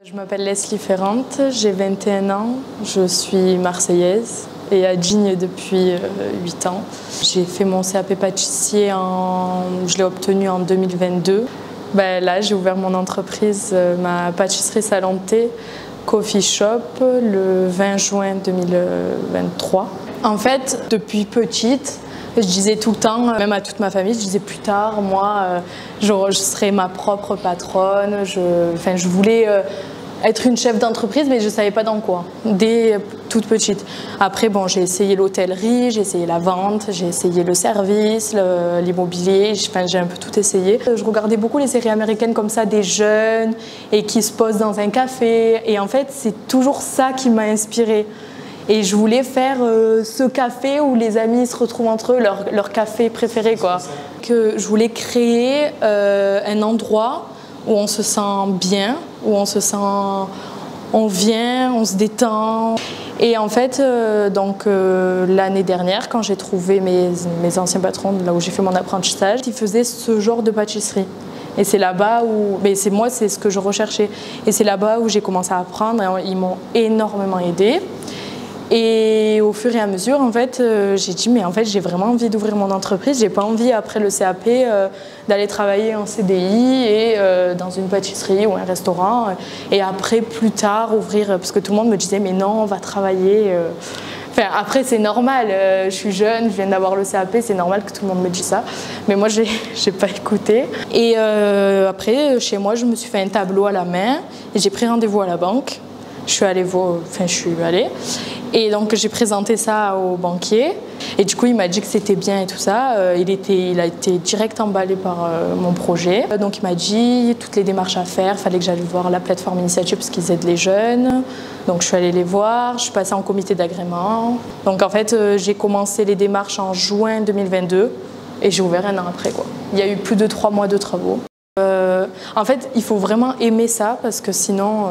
Je m'appelle Leslie Ferrante, j'ai 21 ans, je suis marseillaise et à Digne depuis 8 ans. J'ai fait mon CAP pâtissier, je l'ai obtenu en 2022. Là, j'ai ouvert mon entreprise, ma pâtisserie Salon de thé, Coffee Shop, le 20 juin 2023. En fait, depuis petite, je disais tout le temps, même à toute ma famille, je disais plus tard, moi, je serai ma propre patronne. Je voulais être une chef d'entreprise, mais je ne savais pas dans quoi, dès toute petite. Après, j'ai essayé l'hôtellerie, j'ai essayé la vente, j'ai essayé le service, l'immobilier, j'ai un peu tout essayé. Je regardais beaucoup les séries américaines comme ça, des jeunes, et qui se posent dans un café. Et en fait, c'est toujours ça qui m'a inspirée. Et je voulais faire ce café où les amis se retrouvent entre eux, leur café préféré, quoi. Je voulais créer un endroit où on se sent bien, où on vient, on se détend. Et en fait, l'année dernière, quand j'ai trouvé mes anciens patrons, là où j'ai fait mon apprentissage, ils faisaient ce genre de pâtisserie. Et c'est là-bas où, c'est ce que je recherchais. Et c'est là-bas où j'ai commencé à apprendre. Et ils m'ont énormément aidée. Et au fur et à mesure, en fait, j'ai dit, mais en fait, j'ai vraiment envie d'ouvrir mon entreprise. J'ai pas envie, après le CAP, d'aller travailler en CDI et dans une pâtisserie ou un restaurant. Et après, plus tard, ouvrir, parce que tout le monde me disait, mais non, on va travailler. Après, c'est normal. Je suis jeune, je viens d'avoir le CAP, c'est normal que tout le monde me dise ça. Mais moi, j'ai pas écouté. Et après, chez moi, je me suis fait un tableau à la main et j'ai pris rendez-vous à la banque. Je suis allée. Et donc j'ai présenté ça au banquier et du coup il m'a dit que c'était bien et tout ça. Il a été direct emballé par mon projet. Donc il m'a dit toutes les démarches à faire, il fallait que j'aille voir la plateforme Initiative parce qu'ils aident les jeunes. Donc je suis allée les voir, je suis passée en comité d'agrément. Donc en fait j'ai commencé les démarches en juin 2022 et j'ai ouvert un an après, quoi. Il y a eu plus de 3 mois de travaux. En fait, il faut vraiment aimer ça parce que sinon,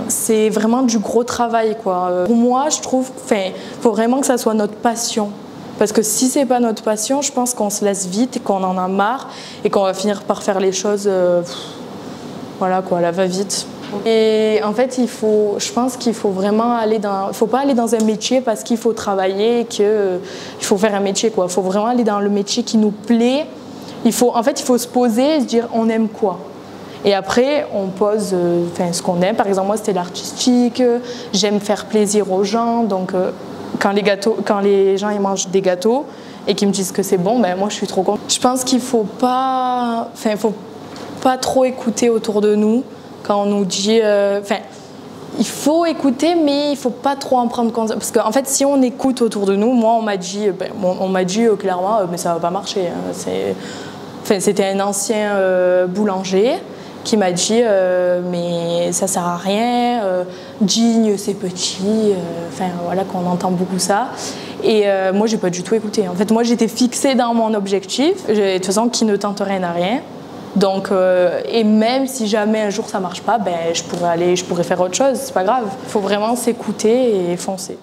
c'est vraiment du gros travail, quoi. Pour moi, je trouve qu'il faut vraiment que ça soit notre passion. Parce que si c'est pas notre passion, je pense qu'on se laisse vite et qu'on en a marre et qu'on va finir par faire les choses, voilà, quoi, à la va-vite. Et en fait, je pense qu'il faut vraiment faut pas aller dans un métier parce qu'il faut travailler et qu'il faut faire un métier, quoi. Il faut vraiment aller dans le métier qui nous plaît. Il faut se poser et se dire on aime quoi. Et après, on pose ce qu'on aime. Par exemple, moi, c'était l'artistique. J'aime faire plaisir aux gens. Donc, quand les gens ils mangent des gâteaux et qu'ils me disent que c'est bon, moi, je suis trop contente. Je pense qu'il faut pas trop écouter autour de nous quand on nous dit. Il faut écouter, mais il faut pas trop en prendre compte. Parce qu'en fait, si on écoute autour de nous, moi, on m'a dit clairement, mais ça va pas marcher. C'était un ancien boulanger qui m'a dit mais ça sert à rien, Digne c'est petit, voilà, qu'on entend beaucoup ça. Et moi j'ai pas du tout écouté. En fait moi j'étais fixée dans mon objectif. De toute façon qui ne tente rien n'a rien. Donc et même si jamais un jour ça marche pas, je pourrais faire autre chose, c'est pas grave. Il faut vraiment s'écouter et foncer.